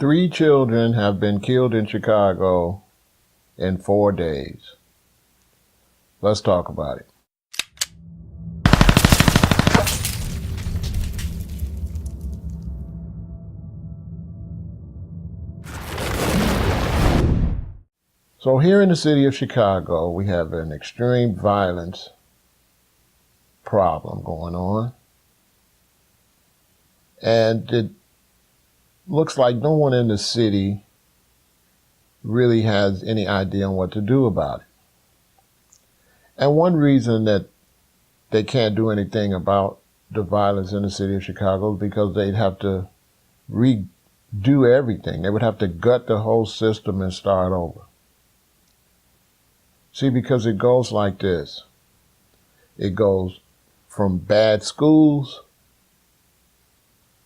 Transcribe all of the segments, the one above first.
3 children have been killed in Chicago in 4 days. Let's talk about it. So here in the city of Chicago, we have an extreme violence problem going on. And it looks like no one in the city really has any idea on what to do about it. And one reason that they can't do anything about the violence in the city of Chicago is because they'd have to redo everything. They would have to gut the whole system and start over. See, because it goes like this. It goes from bad schools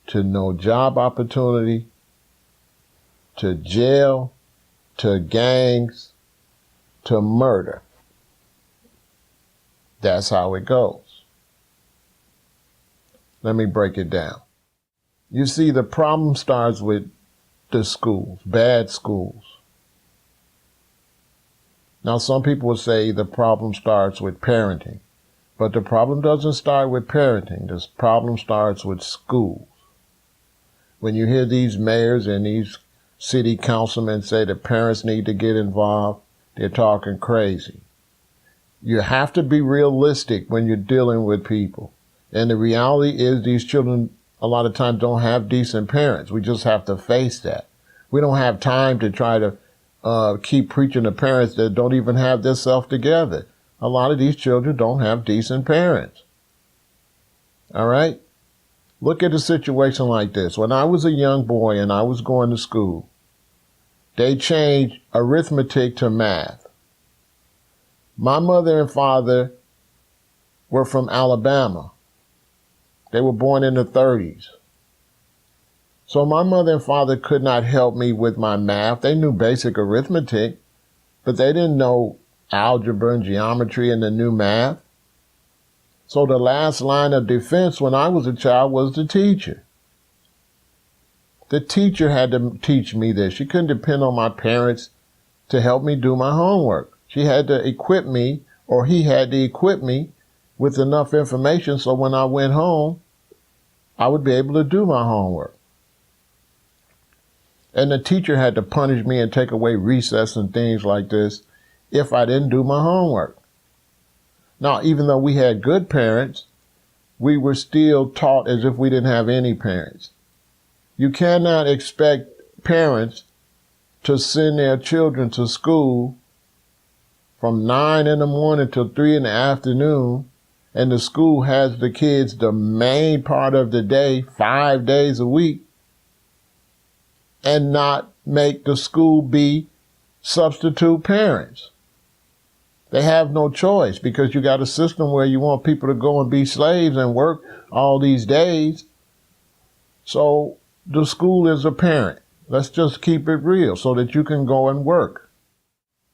to no job opportunity, to jail, to gangs, to murder. That's how it goes. Let me break it down. You see, the problem starts with the schools, bad schools. Now, some people will say the problem starts with parenting, but the problem doesn't start with parenting. This problem starts with schools. When you hear these mayors and these city councilmen say that parents need to get involved, they're talking crazy. You have to be realistic when you're dealing with people. And the reality is these children a lot of times don't have decent parents. We just have to face that. We don't have time to try to keep preaching to parents that don't even have their self together. A lot of these children don't have decent parents. All right? Look at a situation like this. When I was a young boy and I was going to school, they changed arithmetic to math. My mother and father were from Alabama. They were born in the 30s. So my mother and father could not help me with my math. They knew basic arithmetic, but they didn't know algebra and geometry and the new math. So the last line of defense when I was a child was the teacher. The teacher had to teach me this. She couldn't depend on my parents to help me do my homework. She had to equip me, or he had to equip me with enough information so when I went home, I would be able to do my homework. And the teacher had to punish me and take away recess and things like this if I didn't do my homework. Now, even though we had good parents, we were still taught as if we didn't have any parents. You cannot expect parents to send their children to school from 9 in the morning till 3 in the afternoon, and the school has the kids the main part of the day, 5 days a week, and not make the school be substitute parents. They have no choice because you got a system where you want people to go and be slaves and work all these days. So the school is a parent. Let's just keep it real so that you can go and work.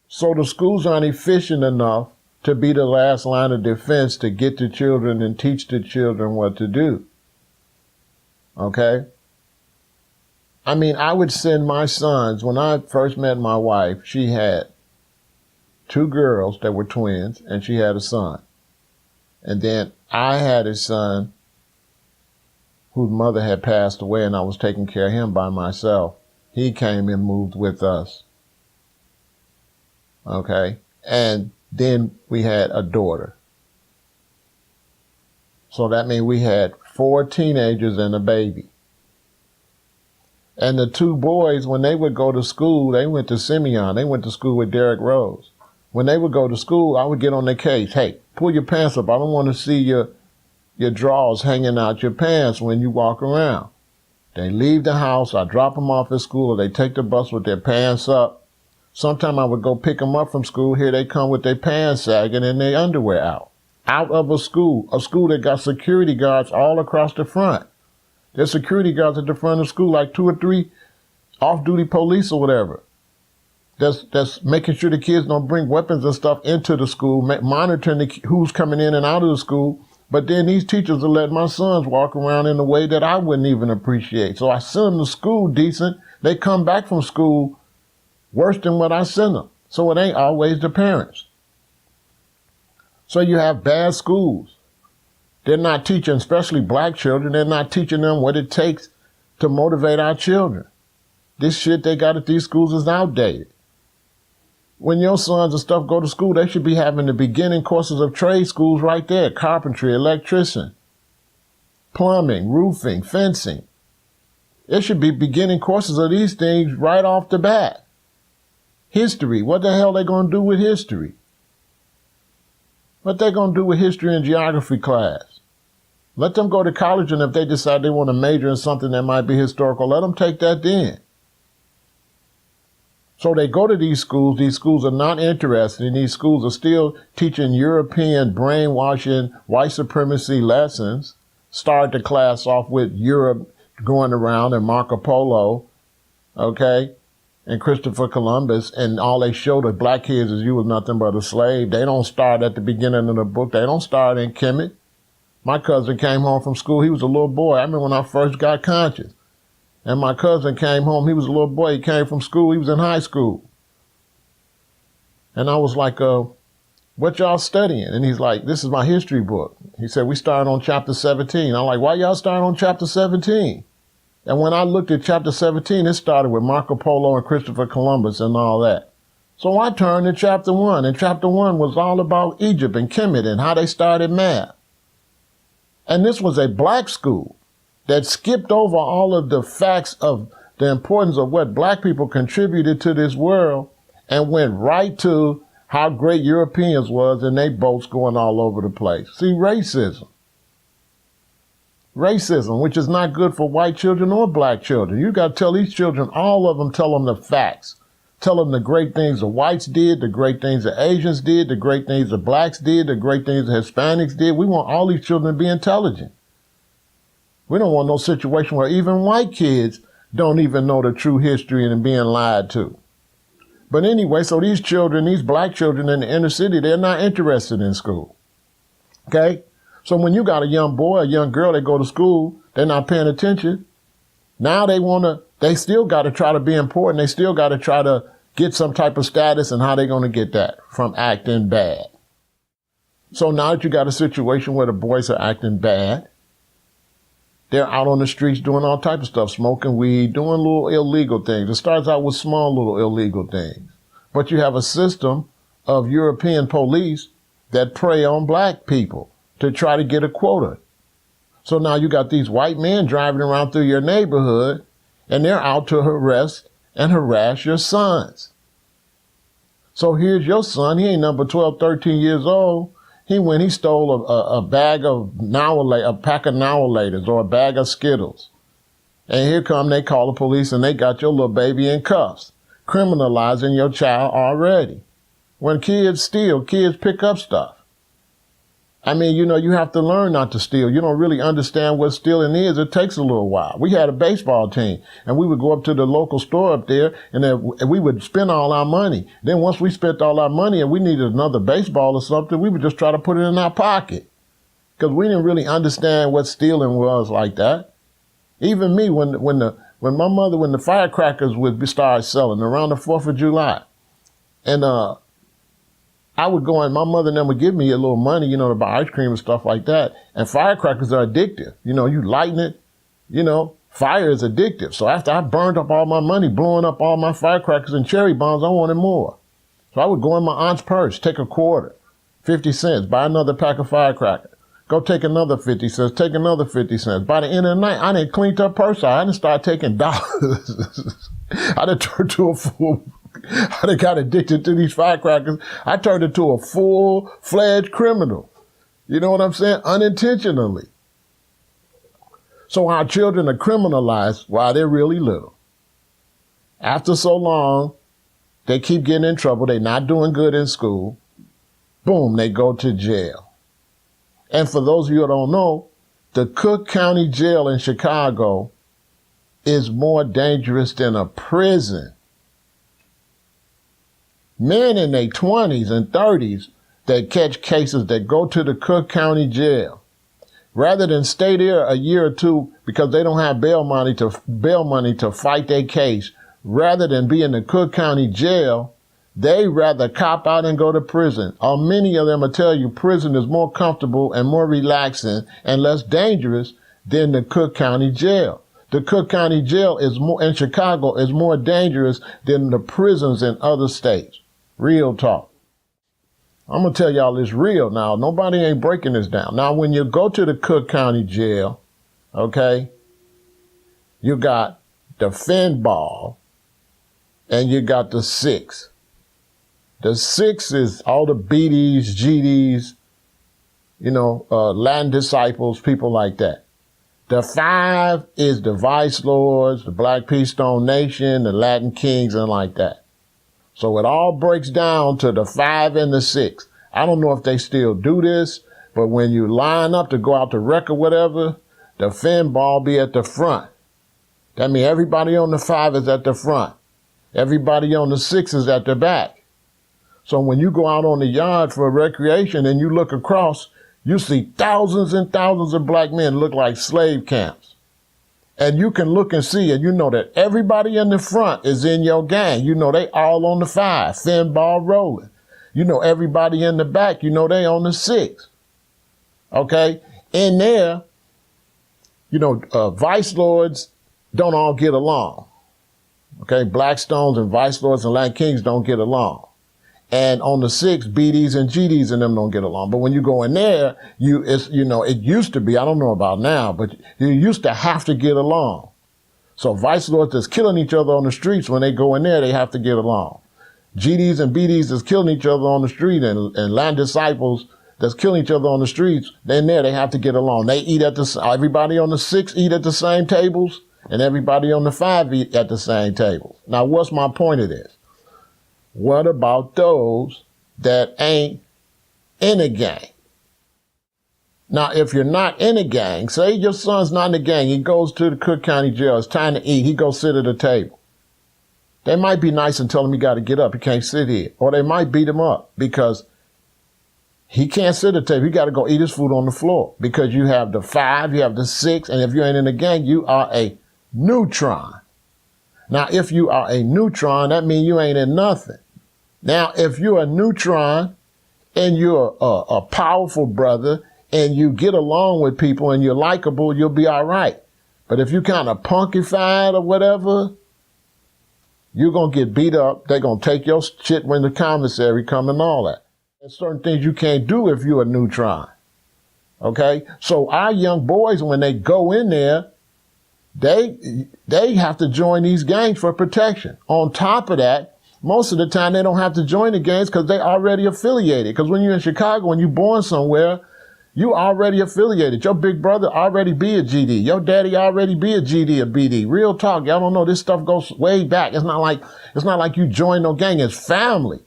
So the schools aren't efficient enough to be the last line of defense to get the children and teach the children what to do. Okay? I mean, I would send my sons, when I first met my wife, she had 2 girls that were twins, and she had a son. And then I had a son whose mother had passed away, and I was taking care of him by myself. He came and moved with us. Okay? And then we had a daughter. So that means we had 4 teenagers and a baby. And the 2 boys, when they would go to school, they went to Simeon. They went to school with Derrick Rose. When they would go to school, I would get on their case. Hey, pull your pants up. I don't want to see your drawers hanging out your pants when you walk around. They leave the house. I drop them off at school, or they take the bus with their pants up. Sometime I would go pick them up from school. Here they come with their pants sagging and their underwear out of a school that got security guards all across the front. There's security guards at the front of the school, like 2 or 3 off-duty police or whatever. That's making sure the kids don't bring weapons and stuff into the school, monitoring who's coming in and out of the school. But then these teachers will let my sons walk around in a way that I wouldn't even appreciate. So I send them to school decent. They come back from school worse than what I sent them. So it ain't always the parents. So you have bad schools. They're not teaching, especially black children, they're not teaching them what it takes to motivate our children. This shit they got at these schools is outdated. When your sons and stuff go to school, they should be having the beginning courses of trade schools right there. Carpentry, electrician, plumbing, roofing, fencing. It should be beginning courses of these things right off the bat. History, what the hell they going to do with history? What they going to do with history and geography class? Let them go to college, and if they decide they want to major in something that might be historical, let them take that then. So they go to these schools are not interested, and these schools are still teaching European brainwashing, white supremacy lessons. Start the class off with Europe going around and Marco Polo, okay, and Christopher Columbus, and all they show the black kids is you was nothing but a slave. They don't start at the beginning of the book. They don't start in Kemet. My cousin came home from school. He was a little boy. I remember when I first got conscious. And my cousin came home. He was a little boy. He came from school. He was in high school. And I was like, what y'all studying? And he's like, this is my history book. He said, we started on chapter 17. I'm like, why y'all starting on chapter 17? And when I looked at chapter 17, it started with Marco Polo and Christopher Columbus and all that. So I turned to chapter 1. And chapter 1 was all about Egypt and Kemet and how they started math. And this was a black school that skipped over all of the facts of the importance of what black people contributed to this world and went right to how great Europeans was and they boats going all over the place. See, racism. Racism, which is not good for white children or black children. You got to tell these children, all of them, tell them the facts. Tell them the great things the whites did, the great things the Asians did, the great things the blacks did, the great things the Hispanics did. We want all these children to be intelligent. We don't want no situation where even white kids don't even know the true history and being lied to. But anyway, so these children, these black children in the inner city, they're not interested in school. Okay? So when you got a young boy, a young girl, they go to school, they're not paying attention. Now they still got to try to be important. They still got to try to get some type of status, and how they going to get that? From acting bad. So now that you got a situation where the boys are acting bad, they're out on the streets doing all type of stuff, smoking weed, doing little illegal things. It starts out with small little illegal things. But you have a system of European police that prey on black people to try to get a quota. So now you got these white men driving around through your neighborhood, and they're out to arrest and harass your sons. So here's your son. He ain't number 12, 13 years old. He stole a bag of a pack of Now-A-Laters or a bag of Skittles. And here come, they call the police and they got your little baby in cuffs, criminalizing your child already. When kids steal, kids pick up stuff. I mean, you have to learn not to steal. You don't really understand what stealing is. It takes a little while. We had a baseball team, and we would go up to the local store up there, and then we would spend all our money. Then once we spent all our money and we needed another baseball or something, we would just try to put it in our pocket, because we didn't really understand what stealing was like that. Even me, when the firecrackers would start selling around the 4th of July, and I would go and my mother and them would give me a little money, to buy ice cream and stuff like that. And firecrackers are addictive. You lighten it, fire is addictive. So after I burned up all my money, blowing up all my firecrackers and cherry bombs, I wanted more. So I would go in my aunt's purse, take a quarter, 50 cents, buy another pack of firecrackers. Go take another 50 cents, take another 50 cents. By the end of the night, I done cleaned up purse. I didn't start taking dollars. I done turned to a fool. I done got addicted to these firecrackers. I turned into a full-fledged criminal. You know what I'm saying? Unintentionally. So our children are criminalized while they're really little. After so long, they keep getting in trouble. They're not doing good in school. Boom, they go to jail. And for those of you who don't know, the Cook County Jail in Chicago is more dangerous than a prison. Men in their 20s and 30s that catch cases that go to the Cook County Jail, rather than stay there a year or two because they don't have bail money to fight their case, rather than be in the Cook County jail, they rather cop out and go to prison. Or many of them will tell you prison is more comfortable and more relaxing and less dangerous than the Cook County jail. The Cook County jail in Chicago is more dangerous than the prisons in other states. Real talk. I'm going to tell y'all this real now. Nobody ain't breaking this down. Now, when you go to the Cook County jail, okay, you got the Finball and you got the 6. The 6 is all the BDs, GDs, Latin disciples, people like that. The 5 is the Vice Lords, the Black Peace Stone Nation, the Latin Kings, and like that. So it all breaks down to the 5 and the 6. I don't know if they still do this, but when you line up to go out to wreck or whatever, the Finball be at the front. That means everybody on the 5 is at the front. Everybody on the 6 is at the back. So when you go out on the yard for recreation and you look across, you see thousands and thousands of black men look like slave camps. And you can look and see, and you know that everybody in the front is in your gang. You know they all on the 5, Finball rolling. You know everybody in the back, you know they on the 6. Okay? In there, Vice Lords don't all get along. Okay? Blackstones and Vice Lords and Latin Kings don't get along. And on the 6, BDs and GDs and them don't get along. But when you go in there, it used to be, I don't know about now, but you used to have to get along. So Vice Lords that's killing each other on the streets, when they go in there, they have to get along. GDs and BDs that's killing each other on the street and Latin disciples that's killing each other on the streets, then there they have to get along. They eat everybody on the 6 eat at the same tables, and everybody on the 5 eat at the same tables. Now, what's my point of this? What about those that ain't in a gang? Now, if you're not in a gang, say your son's not in a gang, he goes to the Cook County jail, it's time to eat, he goes sit at a table. They might be nice and tell him he got to get up, he can't sit here. Or they might beat him up because he can't sit at a table, he got to go eat his food on the floor. Because you have the 5, you have the 6, and if you ain't in a gang, you are a neutron. Now, if you are a neutron, that means you ain't in nothing. Now, if you're a neutron and you're a powerful brother and you get along with people and you're likable, you'll be all right. But if you kind of punkified or whatever, you're going to get beat up. They're going to take your shit when the commissary come and all that. There's certain things you can't do if you're a neutron. Okay? So our young boys, when they go in there, they have to join these gangs for protection. On top of that, most of the time they don't have to join the gangs because they already affiliated. Because when you're in Chicago, when you're born somewhere, you already affiliated. Your big brother already be a GD. Your daddy already be a GD or BD. Real talk. Y'all don't know this stuff goes way back. It's not like you join no gang. It's family.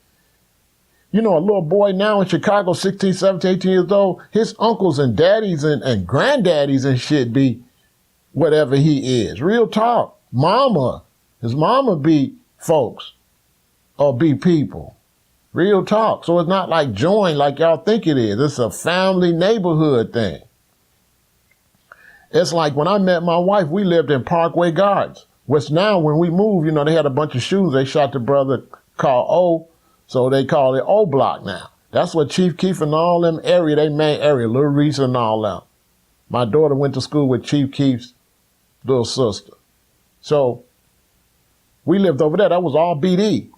A little boy now in Chicago, 16, 17, 18 years old, his uncles and daddies and granddaddies and shit be whatever he is. Real talk. His mama be folks. Or be people. Real talk. So it's not like join like y'all think it is. It's a family neighborhood thing. It's like when I met my wife, we lived in Parkway Gardens, which now when we moved, they had a bunch of shootings. They shot the brother called O, so they call it O Block now. That's what Chief Keef and all them area, they main area, Little Reese and all that. My daughter went to school with Chief Keef's little sister. So we lived over there. That was all BD.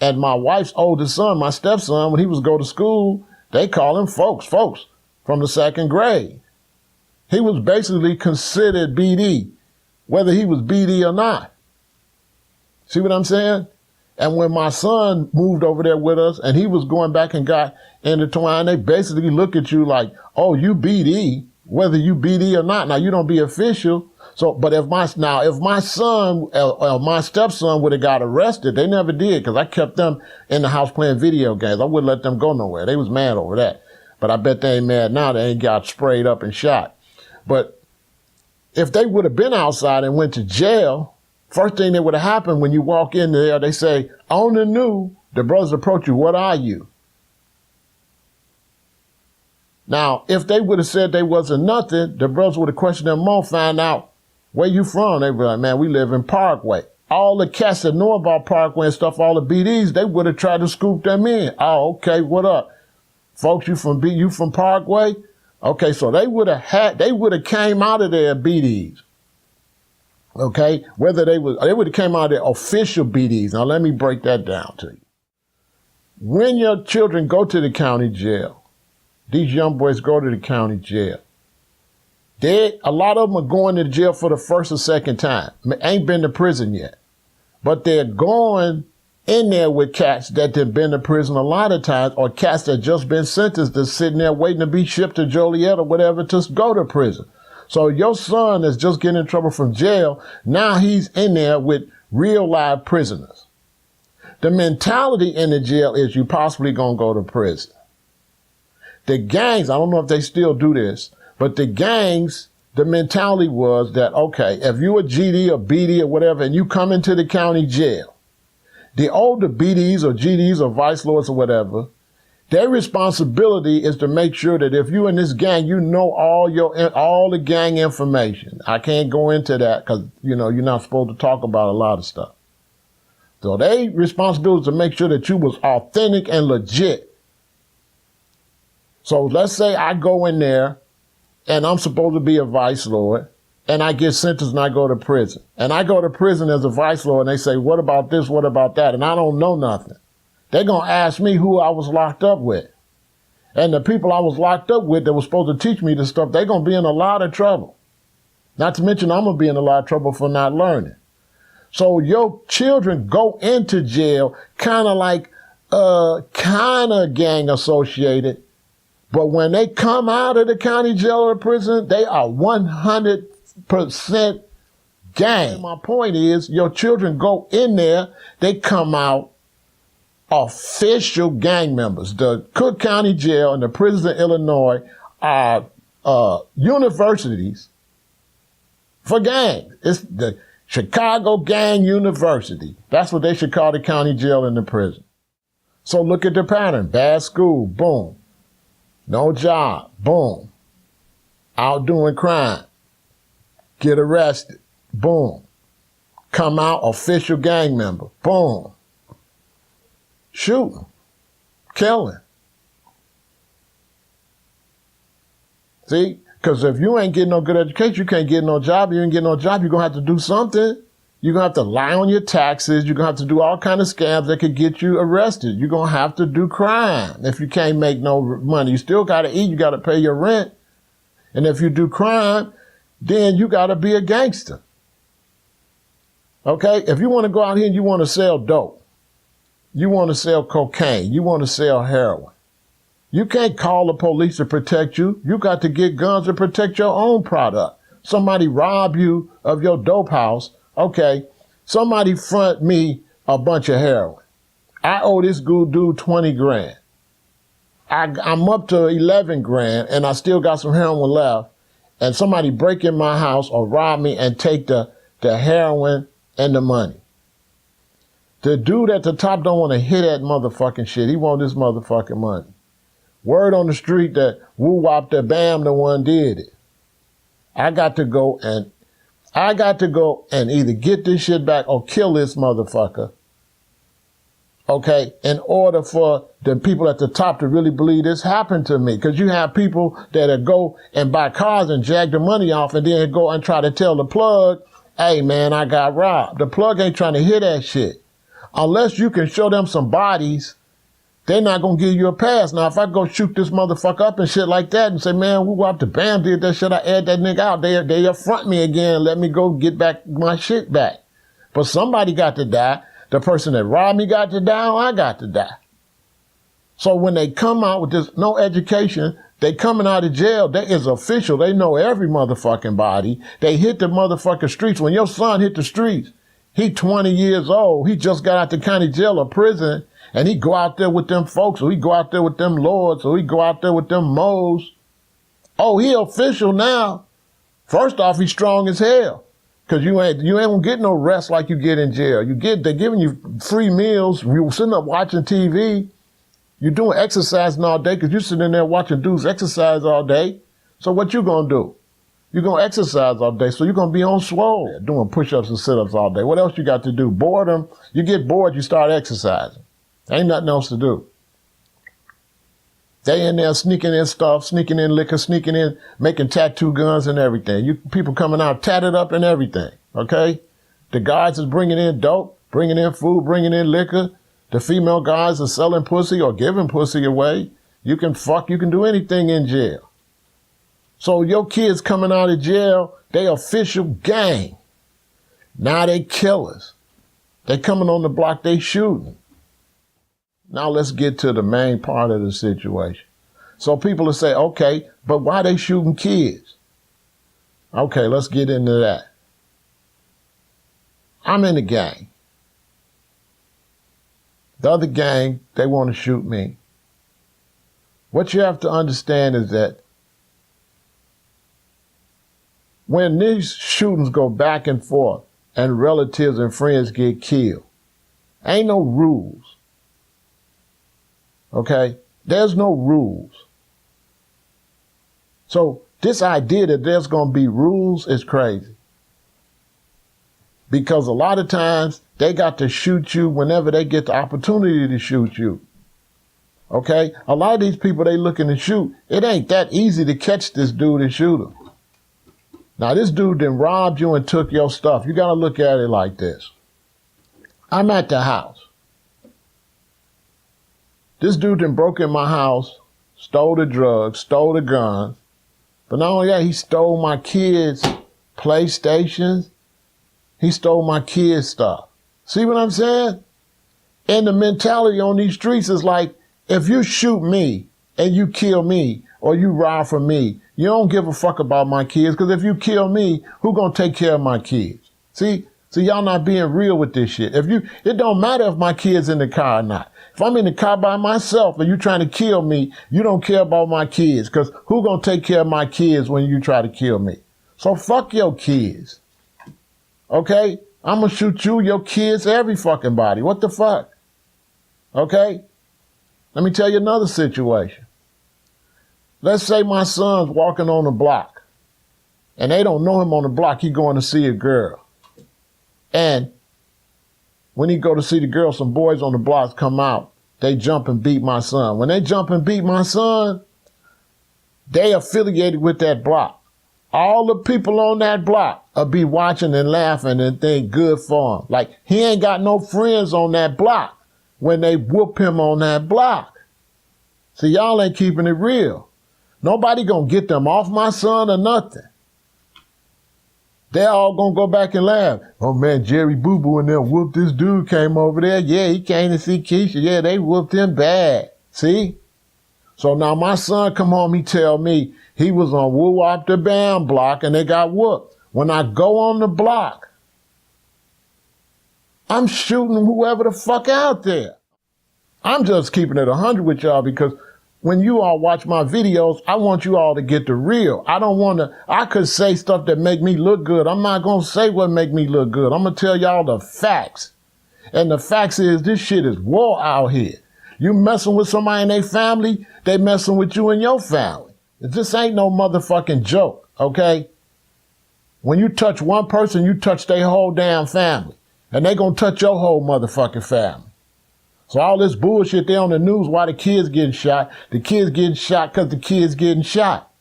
And my wife's oldest son, my stepson, when he was go to school, they call him folks from the 2nd grade. He was basically considered BD, whether he was BD or not. See what I'm saying? And when my son moved over there with us and he was going back and got intertwined, they basically look at you like, oh, you BD, whether you BD or not. Now, you don't be official. So, but if my son or my stepson would have got arrested, they never did because I kept them in the house playing video games. I wouldn't let them go nowhere. They was mad over that. But I bet they ain't mad now. They ain't got sprayed up and shot. But if they would have been outside and went to jail, first thing that would have happened when you walk in there, they say, on the new, the brothers approach you, what are you? Now, if they would have said they wasn't nothing, the brothers would have questioned them more, find out where you from. They'd be like, man, we live in Parkway. All the cats that know about Parkway and stuff, all the BDs, they would have tried to scoop them in. Oh, okay, what up? Folks, you from Parkway? Okay, so they would have came out of their BDs. Okay, whether they would have came out of their official BDs. Now let me break that down to you. When your children go to the county jail, these young boys go to the county jail. A lot of them are going to jail for the first or second time. Ain't been to prison yet. But they're going in there with cats that have been to prison a lot of times, or cats that just been sentenced that's sitting there waiting to be shipped to Joliet or whatever to go to prison. So your son is just getting in trouble from jail. Now he's in there with real live prisoners. The mentality in the jail is you possibly gonna go to prison. The gangs, I don't know if they still do this, but the gangs, the mentality was that, okay, if you a GD or BD or whatever and you come into the county jail, the older BDs or GDs or vice lords or whatever, their responsibility is to make sure that if you in this gang, you know all the gang information. I can't go into that because, you're not supposed to talk about a lot of stuff. So their responsibility is to make sure that you was authentic and legit. So let's say I go in there and I'm supposed to be a vice lord and I get sentenced and I go to prison. And I go to prison as a vice lord and they say, what about this? What about that? And I don't know nothing. They're going to ask me who I was locked up with. And the people I was locked up with that was supposed to teach me this stuff, they're going to be in a lot of trouble. Not to mention I'm going to be in a lot of trouble for not learning. So your children go into jail kind of gang associated. But when they come out of the county jail or prison, they are 100% gang. My point is, your children go in there, they come out official gang members. The Cook County Jail and the prisons in Illinois are universities for gangs. It's the Chicago Gang University. That's what they should call the county jail and the prison. So look at the pattern. Bad school, boom. No job, boom. Out doing crime. Get arrested, boom. Come out, official gang member, boom. Shooting, killing. See? Because if you ain't getting no good education, you can't get no job. You ain't getting no job, you're going to have to do something. You're going to have to lie on your taxes. You're going to have to do all kind of scams that could get you arrested. You're going to have to do crime if you can't make no money. You still got to eat. You got to pay your rent. And if you do crime, then you got to be a gangster. Okay? If you want to go out here and you want to sell dope, you want to sell cocaine, you want to sell heroin, you can't call the police to protect you. You got to get guns to protect your own product. Somebody rob you of your dope house. Okay, somebody front me a bunch of heroin. I owe this good dude 20 grand. I'm up to 11 grand and I still got some heroin left. And somebody break in my house or rob me and take the heroin and the money. The dude at the top don't want to hit that motherfucking shit. He want this motherfucking money. Word on the street that woo wop the bam the one did it. I got to go and either get this shit back or kill this motherfucker. Okay, in order for the people at the top to really believe this happened to me. Because you have people that go and buy cars and jag the money off and then go and try to tell the plug, hey man, I got robbed. The plug ain't trying to hear that shit. Unless you can show them some bodies, they're not going to give you a pass. Now, if I go shoot this motherfucker up and shit like that and say, man, woo wop the bam did that shit, I add that nigga out, they affront me again and let me go get back my shit back. But somebody got to die. The person that robbed me got to die, or I got to die. So when they come out with this no education, they coming out of jail, they is official. They know every motherfucking body. They hit the motherfucking streets. When your son hit the streets, he 20 years old. He just got out the county jail or prison. And he go out there with them folks, or he go out there with them lords, or he go out there with them moles. Oh, he official now. First off, he's strong as hell. Cause you ain't gonna get no rest like you get in jail. They're giving you free meals. You sitting up watching TV. You're doing exercising all day because you're sitting there watching dudes exercise all day. So what you gonna do? You're gonna exercise all day, so you're gonna be on swole, doing push-ups and sit-ups all day. What else you got to do? Boredom. You get bored, you start exercising. Ain't nothing else to do. They in there sneaking in stuff, sneaking in liquor, sneaking in, making tattoo guns and everything. You people coming out tatted up and everything, okay? The guys is bringing in dope, bringing in food, bringing in liquor. The female guys are selling pussy or giving pussy away. You can fuck, you can do anything in jail. So your kids coming out of jail, they official gang. Now they killers. They coming on the block, they shooting. Now let's get to the main part of the situation. So people will say, okay, but why they shooting kids? Okay, let's get into that. I'm in the gang. The other gang, they want to shoot me. What you have to understand is that when these shootings go back and forth and relatives and friends get killed, ain't no rules. Okay? There's no rules. So this idea that there's going to be rules is crazy. Because a lot of times they got to shoot you whenever they get the opportunity to shoot you. Okay? A lot of these people they looking to shoot, it ain't that easy to catch this dude and shoot him. Now this dude then robbed you and took your stuff. You got to look at it like this. I'm at the house. This dude then broke in my house, stole the drugs, stole the guns. But not only that, he stole my kids' PlayStations. He stole my kids' stuff. See what I'm saying? And the mentality on these streets is like, if you shoot me and you kill me or you rob from me, you don't give a fuck about my kids, because if you kill me, who gonna take care of my kids? See, y'all not being real with this shit. It don't matter if my kid's in the car or not. If I'm in the car by myself and you trying to kill me, you don't care about my kids, because who gonna take care of my kids when you try to kill me? So fuck your kids. Okay? I'm gonna shoot you, your kids, every fucking body. What the fuck? Okay? Let me tell you another situation. Let's say my son's walking on the block and they don't know him on the block. He going to see a girl. And when he go to see the girl, some boys on the blocks come out. They jump and beat my son. When they jump and beat my son, they affiliated with that block. All the people on that block will be watching and laughing and think good for him. Like, he ain't got no friends on that block when they whoop him on that block. See, y'all ain't keeping it real. Nobody gonna get them off my son or nothing. They all gonna go back and laugh. Oh man, Jerry Boo Boo and them whooped this dude, came over there. Yeah, he came to see Keisha. Yeah, they whooped him bad. See? So now my son come home, he tell me he was on Woo Wop the Bam block and they got whooped. When I go on the block, I'm shooting whoever the fuck out there. I'm just keeping it 100 with y'all, because when you all watch my videos, I want you all to get the real. I could say stuff that make me look good. I'm not going to say what make me look good. I'm going to tell y'all the facts. And the facts is this shit is war out here. You messing with somebody in their family, they messing with you and your family. This ain't no motherfucking joke, okay? When you touch one person, you touch their whole damn family. And they going to touch your whole motherfucking family. So all this bullshit there on the news, why the kids getting shot because the kids getting shot.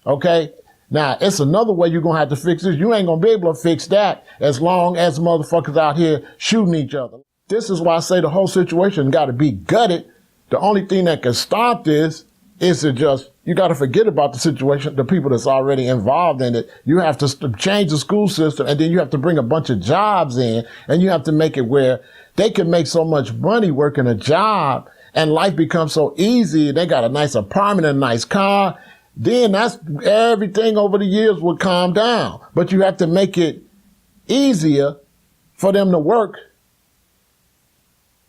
Okay? Now, it's another way you're going to have to fix this. You ain't going to be able to fix that as long as motherfuckers out here shooting each other. This is why I say the whole situation got to be gutted. The only thing that can stop this is to just, you got to forget about the situation, the people that's already involved in it. You have to change the school system, and then you have to bring a bunch of jobs in, and you have to make it where they can make so much money working a job and life becomes so easy. They got a nice apartment, a nice car. Then that's everything over the years will calm down. But you have to make it easier for them to work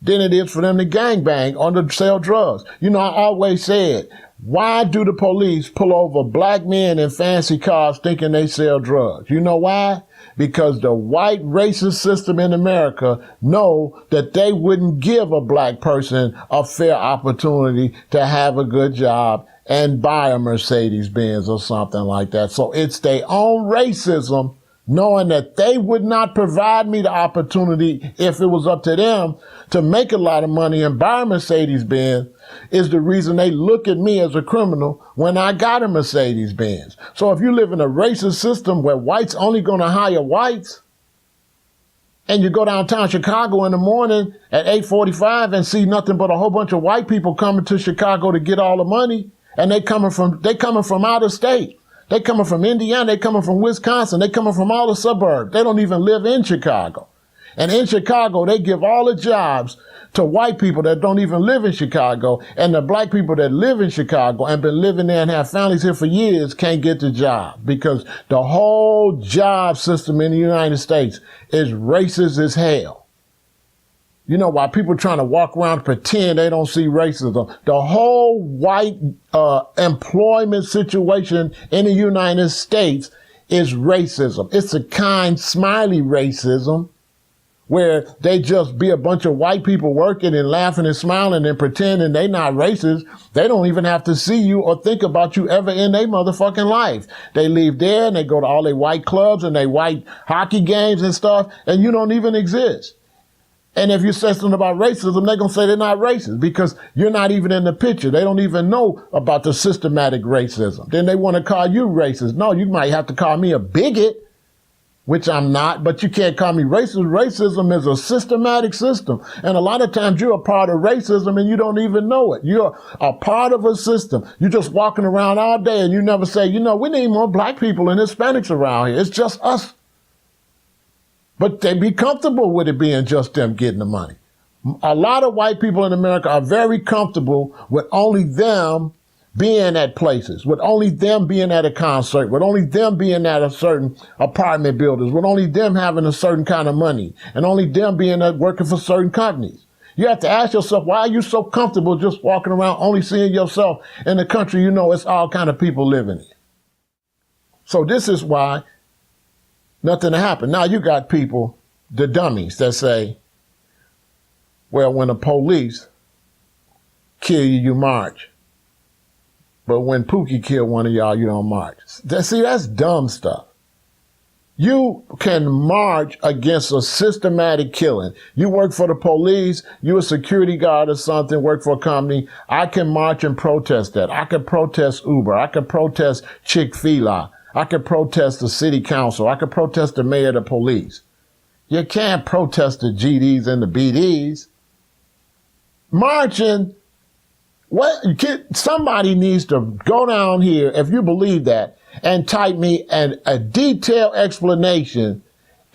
than it is for them to gangbang or to sell drugs. You know, I always said, why do the police pull over black men in fancy cars thinking they sell drugs? You know why? Because the white racist system in America know that they wouldn't give a black person a fair opportunity to have a good job and buy a Mercedes-Benz or something like that. So it's their own racism, knowing that they would not provide me the opportunity if it was up to them to make a lot of money and buy a Mercedes-Benz, is the reason they look at me as a criminal when I got a Mercedes-Benz. So if you live in a racist system where whites only going to hire whites, and you go downtown Chicago in the morning at 8:45 and see nothing but a whole bunch of white people coming to Chicago to get all the money, and they coming from out of state. They coming from Indiana, they coming from Wisconsin, they coming from all the suburbs. They don't even live in Chicago. And in Chicago, they give all the jobs to white people that don't even live in Chicago, and the black people that live in Chicago and been living there and have families here for years can't get the job, because the whole job system in the United States is racist as hell. You know, while people trying to walk around and pretend they don't see racism, the whole white employment situation in the United States is racism. It's a kind, smiley racism where they just be a bunch of white people working and laughing and smiling and pretending they not racist. They don't even have to see you or think about you ever in their motherfucking life. They leave there and they go to all their white clubs and their white hockey games and stuff, and you don't even exist. And if you say something about racism, they're going to say they're not racist because you're not even in the picture. They don't even know about the systematic racism. Then they want to call you racist. No, you might have to call me a bigot, which I'm not, but you can't call me racist. Racism is a systematic system. And a lot of times you're a part of racism and you don't even know it. You're a part of a system. You're just walking around all day and you never say, you know, we need more black people and Hispanics around here. It's just us. But they be comfortable with it being just them getting the money. A lot of white people in America are very comfortable with only them being at places, with only them being at a concert, with only them being at a certain apartment buildings, with only them having a certain kind of money, and only them being at working for certain companies. You have to ask yourself, why are you so comfortable just walking around only seeing yourself in the country you know it's all kind of people living in? So this is why nothing happened. Now you got people, the dummies, that say, well, when the police kill you, you march. But when Pookie kill one of y'all, you don't march. See, that's dumb stuff. You can march against a systematic killing. You work for the police, you a security guard or something, work for a company. I can march and protest that. I can protest Uber. I can protest Chick-fil-A. I could protest the city council. I could protest the mayor of the police. You can't protest the GDs and the BDs. Marching, somebody needs to go down here, if you believe that, and type me a detailed explanation,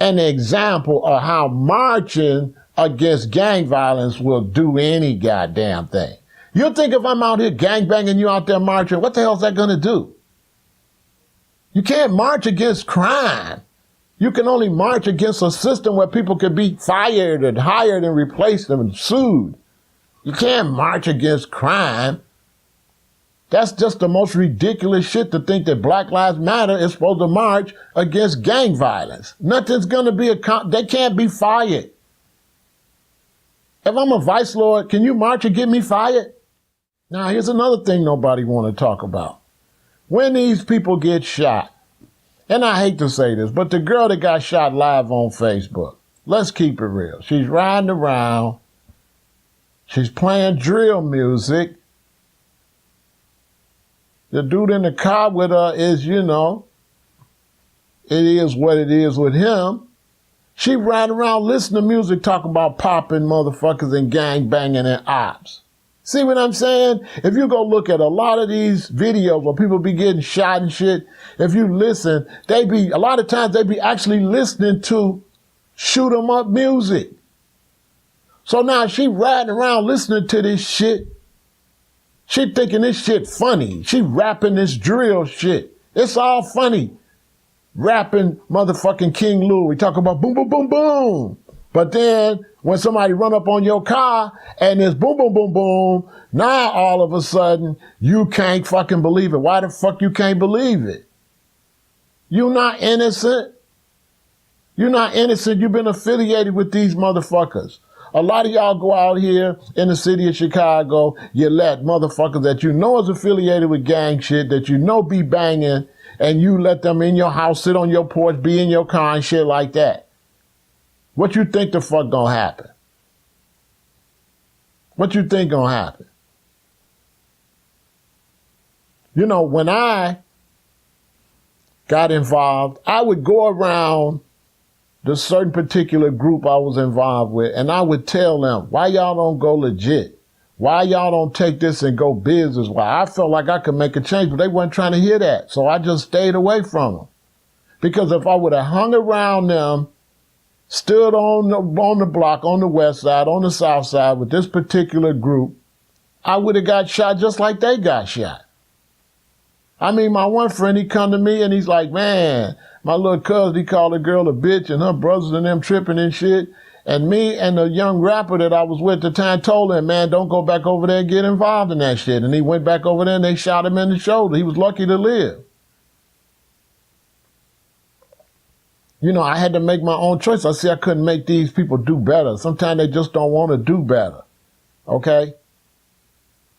an example of how marching against gang violence will do any goddamn thing. You think if I'm out here gangbanging you out there marching, what the hell is that going to do? You can't march against crime. You can only march against a system where people could be fired and hired and replaced and sued. You can't march against crime. That's just the most ridiculous shit to think that Black Lives Matter is supposed to march against gang violence. Nothing's going to be they can't be fired. If I'm a vice lord, can you march and get me fired? Now, here's another thing nobody want to talk about. When these people get shot, and I hate to say this, but the girl that got shot live on Facebook, let's keep it real. She's riding around. She's playing drill music. The dude in the car with her is, you know, it is what it is with him. She riding around listening to music talking about popping motherfuckers and gang banging and ops. See what I'm saying? If you go look at a lot of these videos where people be getting shot and shit, if you listen, a lot of times they be actually listening to shoot 'em up music. So now she riding around listening to this shit. She thinking this shit funny. She rapping this drill shit. It's all funny. Rapping motherfucking King Louie. Talking about boom, boom, boom, boom. But then when somebody run up on your car and it's boom, boom, boom, boom, now all of a sudden you can't fucking believe it. Why the fuck you can't believe it? You're not innocent. You're not innocent. You've been affiliated with these motherfuckers. A lot of y'all go out here in the city of Chicago, you let motherfuckers that you know is affiliated with gang shit, that you know be banging, and you let them in your house, sit on your porch, be in your car and shit like that. What you think the fuck gonna happen? What you think gonna happen? You know, when I got involved, I would go around the certain particular group I was involved with, and I would tell them, why y'all don't go legit? Why y'all don't take this and go business? Why? I felt like I could make a change, but they weren't trying to hear that. So I just stayed away from them. Because if I would have hung around them, stood on the block, on the west side, on the south side with this particular group, I would have got shot just like they got shot. I mean, my one friend, he come to me and he's like, man, my little cousin, he called a girl a bitch and her brothers and them tripping and shit. And me and the young rapper that I was with at the time told him, man, don't go back over there and get involved in that shit. And he went back over there and they shot him in the shoulder. He was lucky to live. You know, I had to make my own choice. I see I couldn't make these people do better. Sometimes they just don't want to do better. Okay?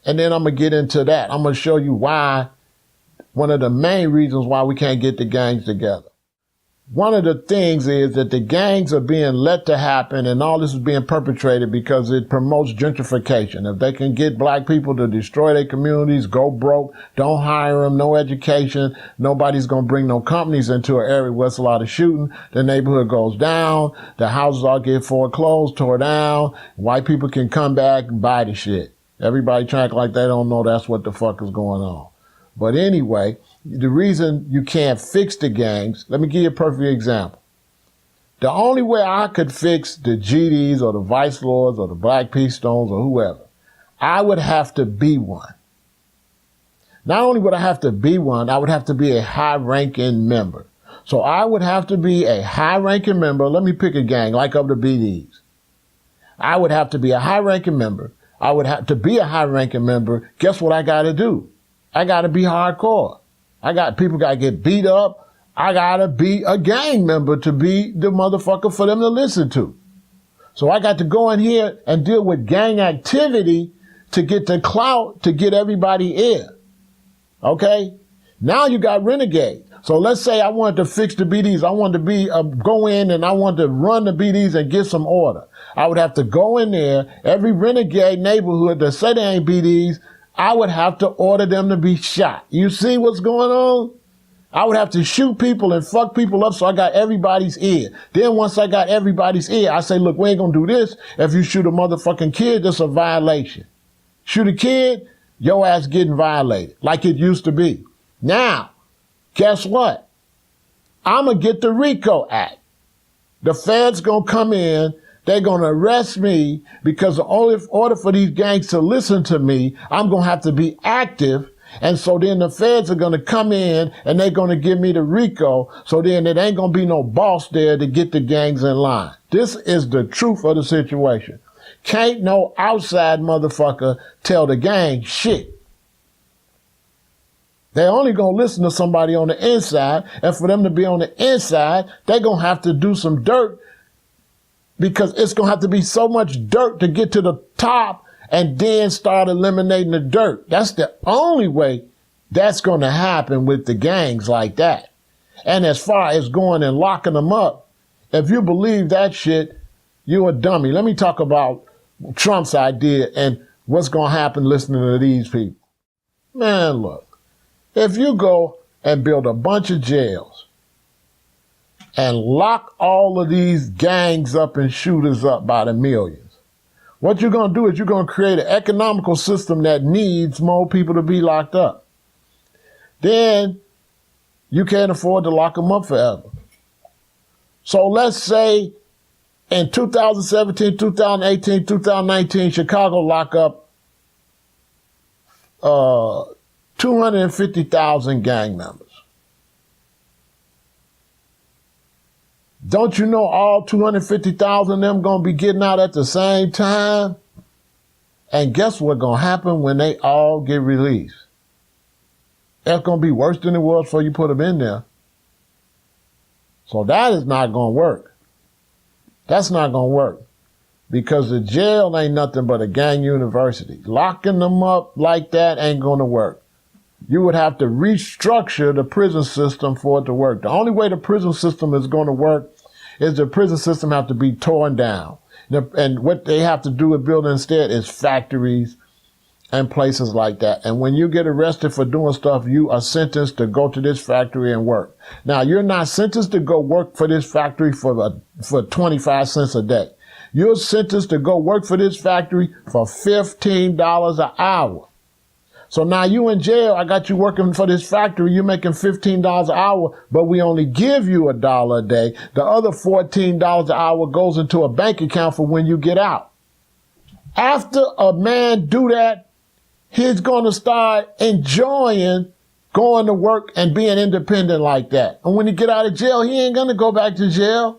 And then I'm going to get into that. I'm going to show you why, one of the main reasons why we can't get the gangs together. One of the things is that the gangs are being let to happen and all this is being perpetrated because it promotes gentrification. If they can get black people to destroy their communities, go broke, don't hire them, no education, nobody's going to bring no companies into an area where it's a lot of shooting, the neighborhood goes down, the houses all get foreclosed, tore down, white people can come back and buy the shit. Everybody trying to act like they don't know that's what the fuck is going on. But anyway, the reason you can't fix the gangs, let me give you a perfect example. The only way I could fix the GDs or the Vice Lords or the Black Peace Stones or whoever, I would have to be one. Not only would I have to be one, I would have to be a high-ranking member. So I would have to be a high-ranking member. Let me pick a gang, like of the BDs. I would have to be a high-ranking member. I would have to be a high-ranking member. Guess what I got to do? I got to be hardcore. People got to get beat up. I got to be a gang member to be the motherfucker for them to listen to. So I got to go in here and deal with gang activity to get the clout to get everybody in. Okay? Now you got renegade. So let's say I wanted to fix the BDs. I wanted to go in and I wanted to run the BDs and get some order. I would have to go in there, every renegade neighborhood that say they ain't BDs, I would have to order them to be shot. You see what's going on? I would have to shoot people and fuck people up so I got everybody's ear. Then once I got everybody's ear, I say, look, we ain't gonna do this. If you shoot a motherfucking kid, that's a violation. Shoot a kid, your ass getting violated, like it used to be. Now, guess what? I'm gonna get the RICO Act. The feds gonna come in. They're going to arrest me because in order for these gangs to listen to me, I'm going to have to be active. And so then the feds are going to come in and they're going to give me the RICO. So then it ain't going to be no boss there to get the gangs in line. This is the truth of the situation. Can't no outside motherfucker tell the gang shit. They're only going to listen to somebody on the inside. And for them to be on the inside, they're going to have to do some dirt, because it's going to have to be so much dirt to get to the top and then start eliminating the dirt. That's the only way that's going to happen with the gangs like that. And as far as going and locking them up, if you believe that shit, you're a dummy. Let me talk about Trump's idea and what's going to happen listening to these people. Man, look, if you go and build a bunch of jails and lock all of these gangs up and shooters up by the millions, what you're going to do is you're going to create an economical system that needs more people to be locked up. Then you can't afford to lock them up forever. So let's say in 2017, 2018, 2019, Chicago lock up 250,000 gang members. Don't you know all 250,000 of them going to be getting out at the same time? And guess what's going to happen when they all get released? It's going to be worse than it was before you put them in there. So that is not going to work. That's not going to work. Because the jail ain't nothing but a gang university. Locking them up like that ain't going to work. You would have to restructure the prison system for it to work. The only way the prison system is going to work is the prison system have to be torn down. And what they have to do with build instead is factories and places like that. And when you get arrested for doing stuff, you are sentenced to go to this factory and work. Now, you're not sentenced to go work for this factory for 25 cents a day. You're sentenced to go work for this factory for $15 an hour. So now you in jail, I got you working for this factory, you're making $15 an hour, but we only give you $1 a day. The other $14 an hour goes into a bank account for when you get out. After a man do that, he's going to start enjoying going to work and being independent like that. And when he get out of jail, he ain't going to go back to jail.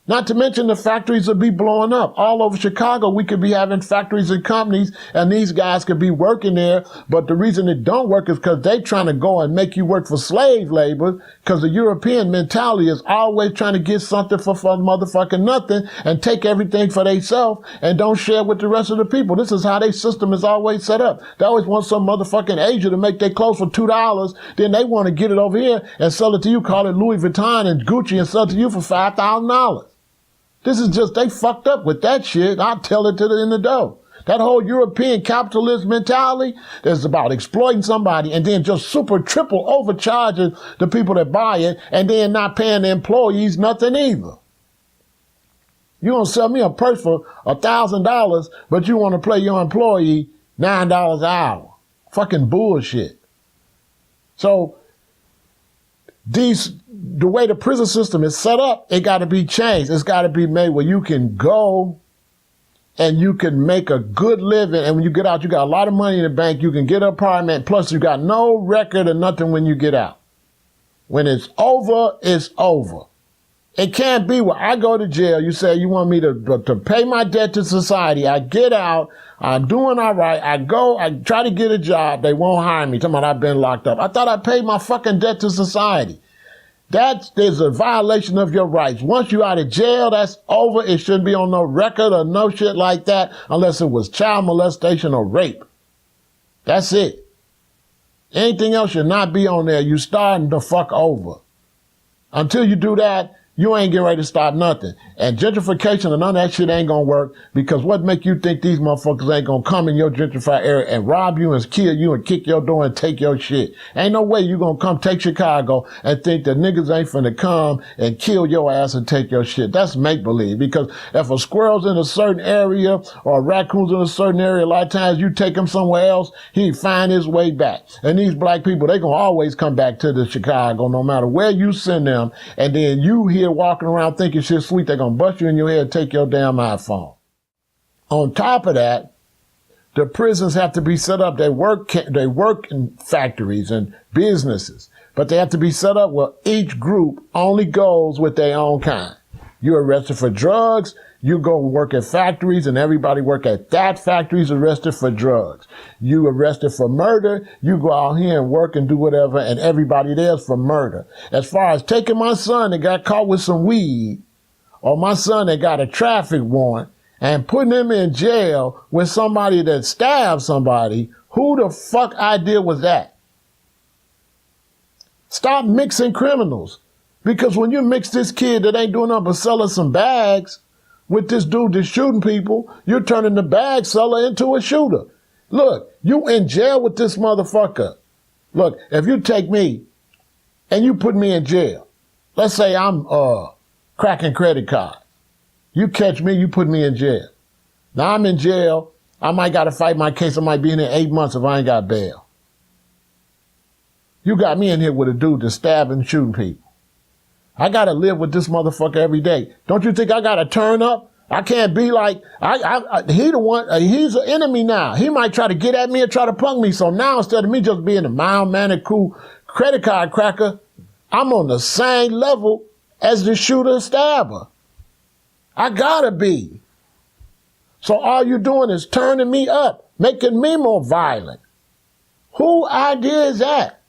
Not to mention the factories will be blowing up. All over Chicago, we could be having factories and companies, and these guys could be working there. But the reason it don't work is because they trying to go and make you work for slave labor, because the European mentality is always trying to get something for motherfucking nothing and take everything for themselves and don't share with the rest of the people. This is how their system is always set up. They always want some motherfucking Asia to make their clothes for $2. Then they want to get it over here and sell it to you, call it Louis Vuitton and Gucci, and sell it to you for $5,000. This is just, they fucked up with that shit. I'll tell it to the in the dough. That whole European capitalist mentality is about exploiting somebody and then just super triple overcharging the people that buy it and then not paying the employees nothing either. You gonna sell me a purse for $1,000, but you want to pay your employee $9 an hour. Fucking bullshit. So, the way the prison system is set up, it got to be changed. It's got to be made where you can go and you can make a good living. And when you get out, you got a lot of money in the bank. You can get an apartment. Plus, you got no record or nothing when you get out. When it's over, it's over. It can't be where I go to jail. You say you want me to pay my debt to society. I get out. I'm doing all right. I go, I try to get a job. They won't hire me. Talking about I've been locked up. I thought I paid my fucking debt to society. That is a violation of your rights. Once you out of jail, that's over. It shouldn't be on no record or no shit like that unless it was child molestation or rape. That's it. Anything else should not be on there. You starting the fuck over. Until you do that, you ain't getting ready to start nothing. And gentrification and none of that shit ain't gonna work, because what make you think these motherfuckers ain't gonna come in your gentrified area and rob you and kill you and kick your door and take your shit? Ain't no way you gonna come take Chicago and think that niggas ain't finna come and kill your ass and take your shit. That's make-believe, because if a squirrel's in a certain area or a raccoon's in a certain area, a lot of times you take him somewhere else, he find his way back. And these black people, they gonna always come back to the Chicago no matter where you send them, and then you here walking around thinking shit sweet, they're gonna bust you in your head and take your damn iPhone. On top of that, the prisons have to be set up. They work in factories and businesses, but they have to be set up where each group only goes with their own kind. You're arrested for drugs, you go work at factories and everybody work at that factory's arrested for drugs. You arrested for murder, you go out here and work and do whatever, and everybody there's for murder. As far as taking my son that got caught with some weed, or my son that got a traffic warrant, and putting him in jail with somebody that stabbed somebody, who the fuck idea was that? Stop mixing criminals. Because when you mix this kid that ain't doing nothing but selling some bags with this dude that's shooting people, you're turning the bag seller into a shooter. Look, you in jail with this motherfucker. Look, if you take me and you put me in jail, let's say I'm cracking credit cards. You catch me, you put me in jail. Now I'm in jail. I might got to fight my case. I might be in there 8 months if I ain't got bail. You got me in here with a dude that's stabbing and shooting people. I got to live with this motherfucker every day. Don't you think I got to turn up? I can't be like, he the one, he's an enemy now. He might try to get at me and try to punk me. So now instead of me just being a mild-mannered, cool credit card cracker, I'm on the same level as the shooter stabber. I gotta be. So all you're doing is turning me up, making me more violent. Whose idea is that?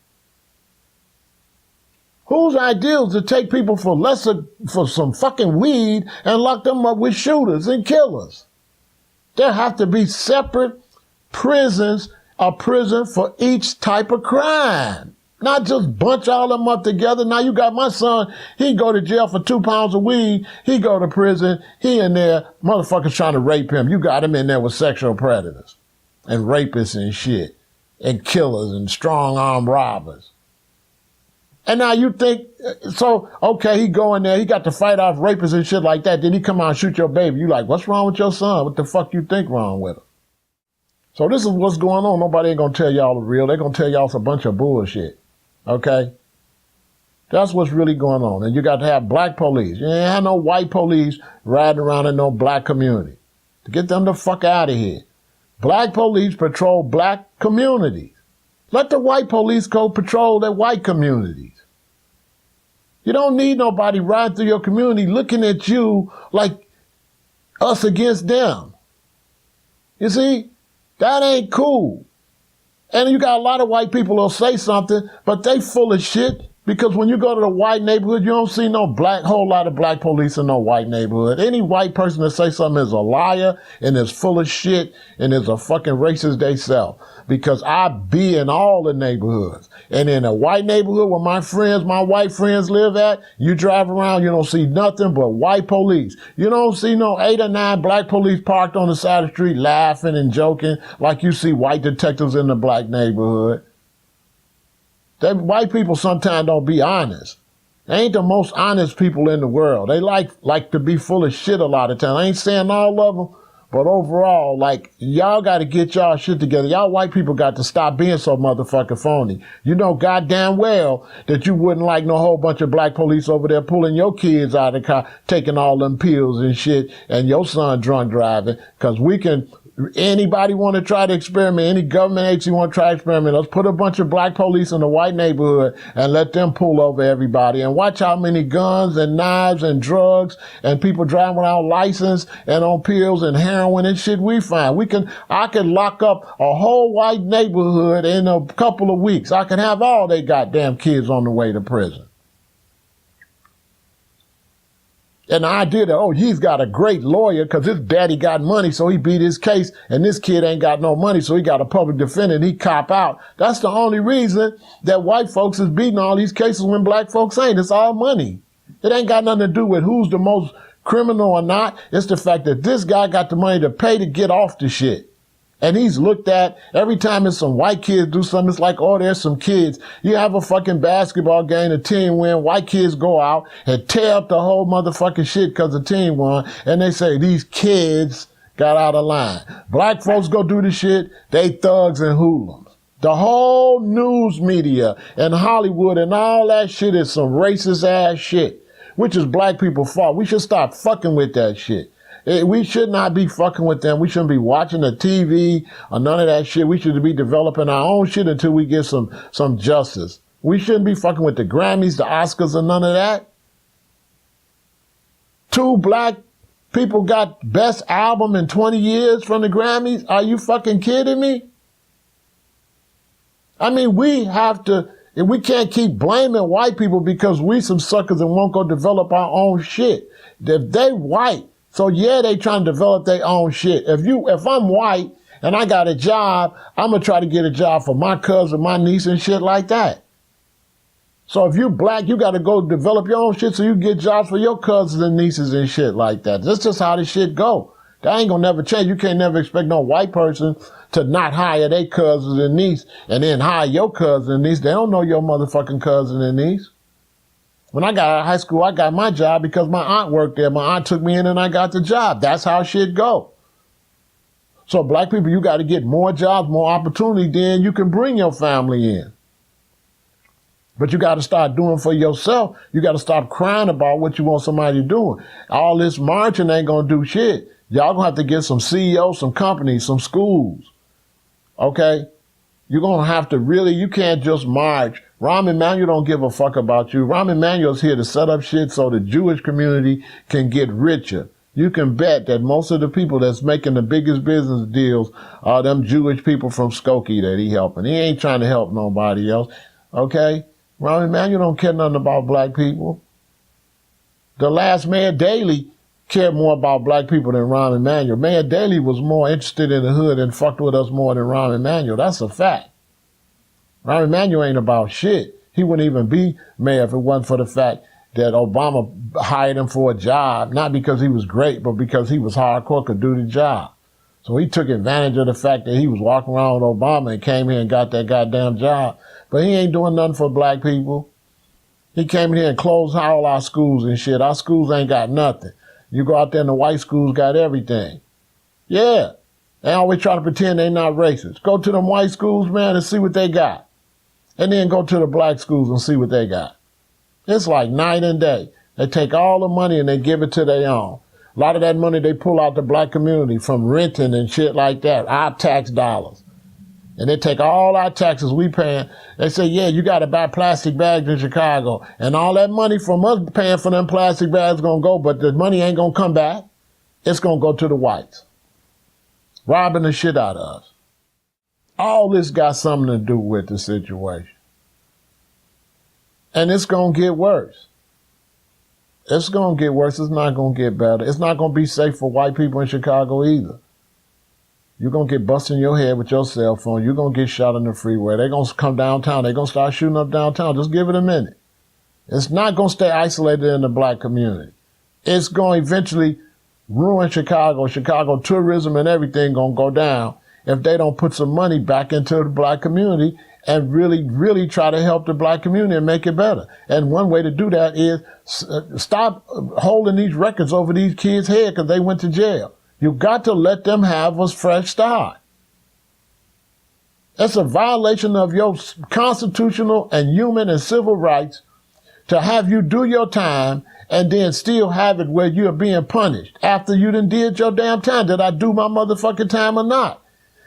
Whose idea is to take people for some fucking weed and lock them up with shooters and killers? There have to be separate prisons, a prison for each type of crime. Not just bunch all of them up together. Now you got my son, he go to jail for 2 pounds of weed. He go to prison. He in there, motherfuckers trying to rape him. You got him in there with sexual predators and rapists and shit and killers and strong-arm robbers. And now you think, so, okay, he go in there, he got to fight off rapists and shit like that. Then he come out and shoot your baby. You like, what's wrong with your son? What the fuck you think wrong with him? So this is what's going on. Nobody ain't gonna tell y'all the real. They gonna tell y'all it's a bunch of bullshit. Okay? That's what's really going on. And you got to have black police. You ain't have no white police riding around in no black community. To get them the fuck out of here. Black police patrol black communities. Let the white police go patrol their white communities. You don't need nobody riding through your community looking at you like us against them. You see? That ain't cool. And you got a lot of white people who'll say something, but they full of shit. Because when you go to the white neighborhood, you don't see no whole lot of black police in no white neighborhood. Any white person that say something is a liar and is full of shit and is a fucking racist they self. Because I be in all the neighborhoods. And in a white neighborhood where my white friends live at, you drive around, you don't see nothing but white police. You don't see no 8 or 9 black police parked on the side of the street laughing and joking like you see white detectives in the black neighborhood. White people sometimes don't be honest. They ain't the most honest people in the world. They like to be full of shit a lot of times. I ain't saying all of them, but overall, like, y'all got to get y'all shit together. Y'all white people got to stop being so motherfucking phony. You know goddamn well that you wouldn't like no whole bunch of black police over there pulling your kids out of the car, taking all them pills and shit, and your son drunk driving, because anybody want to try to experiment, any government agency want to try to experiment, let's put a bunch of black police in the white neighborhood and let them pull over everybody and watch how many guns and knives and drugs and people driving around licensed and on pills and heroin and shit we find. I can lock up a whole white neighborhood in a couple of weeks. I can have all they goddamn kids on the way to prison. And the idea that, he's got a great lawyer because his daddy got money, so he beat his case, and this kid ain't got no money, so he got a public defender and he cop out. That's the only reason that white folks is beating all these cases when black folks ain't. It's all money. It ain't got nothing to do with who's the most criminal or not. It's the fact that this guy got the money to pay to get off the shit. And he's looked at, every time it's some white kids do something, it's like, there's some kids. You have a fucking basketball game, the team win, white kids go out and tear up the whole motherfucking shit because the team won. And they say, these kids got out of line. Black folks go do the shit, they thugs and hoodlums. The whole news media and Hollywood and all that shit is some racist ass shit, which is black people's fault. We should stop fucking with that shit. We should not be fucking with them. We shouldn't be watching the TV or none of that shit. We should be developing our own shit until we get some justice. We shouldn't be fucking with the Grammys, the Oscars, or none of that. 2 black people got best album in 20 years from the Grammys. Are you fucking kidding me? I mean, we can't keep blaming white people because we some suckers and won't go develop our own shit. If they white, so yeah, they trying to develop their own shit. If I'm white and I got a job, I'm gonna try to get a job for my cousin, my niece and shit like that. So if you black, you gotta go develop your own shit so you get jobs for your cousins and nieces and shit like that. That's just how this shit go. That ain't gonna never change. You can't never expect no white person to not hire their cousins and niece and then hire your cousin and niece. They don't know your motherfucking cousin and niece. When I got out of high school, I got my job because my aunt worked there. My aunt took me in and I got the job. That's how shit go. So black people, you got to get more jobs, more opportunity, then you can bring your family in. But you got to start doing for yourself. You got to stop crying about what you want somebody doing. All this marching ain't going to do shit. Y'all going to have to get some CEOs, some companies, some schools. Okay? You're going to have to really, you can't just march Rahm Emanuel don't give a fuck about you. Rahm Emanuel's here to set up shit so the Jewish community can get richer. You can bet that most of the people that's making the biggest business deals are them Jewish people from Skokie that he helping. He ain't trying to help nobody else. Okay? Rahm Emanuel don't care nothing about black people. The last Mayor Daley cared more about black people than Rahm Emanuel. Mayor Daley was more interested in the hood and fucked with us more than Rahm Emanuel. That's a fact. Rahm Emanuel ain't about shit. He wouldn't even be mayor if it wasn't for the fact that Obama hired him for a job, not because he was great, but because he was hardcore, could do the job. So he took advantage of the fact that he was walking around with Obama and came here and got that goddamn job. But he ain't doing nothing for black people. He came in here and closed all our schools and shit. Our schools ain't got nothing. You go out there and the white schools got everything. Yeah. They always try to pretend they not racist. Go to them white schools, man, and see what they got. And then go to the black schools and see what they got. It's like night and day. They take all the money and they give it to their own. A lot of that money they pull out the black community from renting and shit like that, our tax dollars. And they take all our taxes we paying. They say, yeah, you got to buy plastic bags in Chicago. And all that money from us paying for them plastic bags going to go, but the money ain't going to come back. It's going to go to the whites. Robbing the shit out of us. All this got something to do with the situation. And it's going to get worse. It's going to get worse. It's not going to get better. It's not going to be safe for white people in Chicago either. You're going to get busted in your head with your cell phone. You're going to get shot on the freeway. They're going to come downtown. They're going to start shooting up downtown. Just give it a minute. It's not going to stay isolated in the black community. It's going to eventually ruin Chicago. Chicago tourism and everything going to go down if they don't put some money back into the black community and really, really try to help the black community and make it better. And one way to do that is stop holding these records over these kids' head because they went to jail. You got to let them have a fresh start. It's a violation of your constitutional and human and civil rights to have you do your time and then still have it where you're being punished after you done did your damn time. Did I do my motherfucking time or not?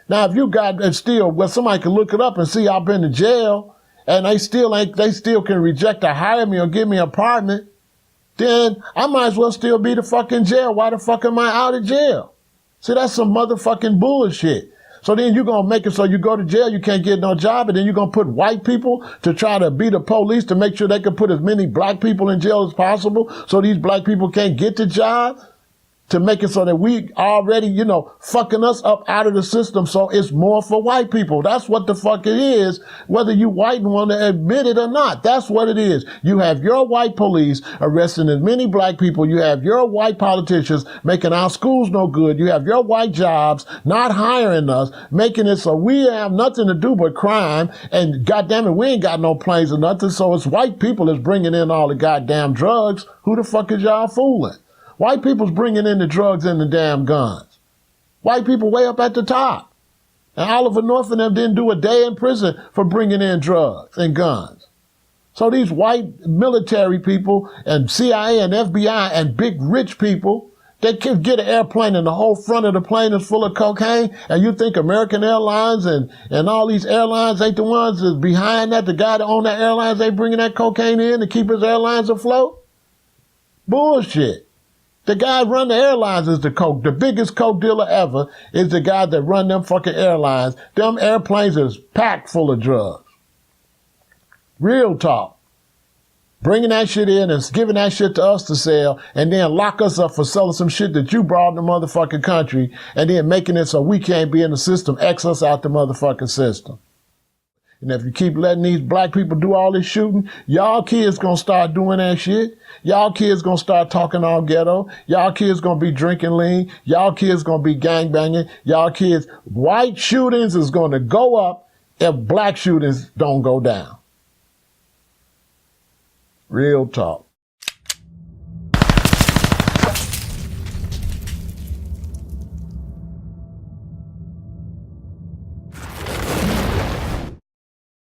Now, if you got it still, well, somebody can look it up and see I've been to jail and they still can reject to hire me or give me an apartment, then I might as well still be the fucking jail. Why the fuck am I out of jail? See, that's some motherfucking bullshit. So then you're going to make it so you go to jail, you can't get no job, and then you're going to put white people to try to be the police to make sure they can put as many black people in jail as possible so these black people can't get the job, to make it so that we already, fucking us up out of the system so it's more for white people. That's what the fuck it is, whether you white and want to admit it or not. That's what it is. You have your white police arresting as many black people. You have your white politicians making our schools no good. You have your white jobs not hiring us, making it so we have nothing to do but crime. And goddamn it, we ain't got no planes or nothing. So it's white people that's bringing in all the goddamn drugs. Who the fuck is y'all fooling? White people's bringing in the drugs and the damn guns. White people way up at the top. And Oliver North and them didn't do a day in prison for bringing in drugs and guns. So these white military people and CIA and FBI and big rich people, they can get an airplane and the whole front of the plane is full of cocaine. And you think American Airlines and all these airlines ain't the ones that's behind that? The guy that own that airlines ain't bringing that cocaine in to keep his airlines afloat? Bullshit. The guy run the airlines is the biggest coke dealer ever is the guy that run them fucking airlines. Them airplanes is packed full of drugs. Real talk. Bringing that shit in and giving that shit to us to sell and then lock us up for selling some shit that you brought in the motherfucking country and then making it so we can't be in the system, X us out the motherfucking system. And if you keep letting these black people do all this shooting, y'all kids gonna start doing that shit. Y'all kids gonna start talking all ghetto. Y'all kids gonna be drinking lean. Y'all kids gonna be gangbanging. Y'all kids, white shootings is gonna go up if black shootings don't go down. Real talk.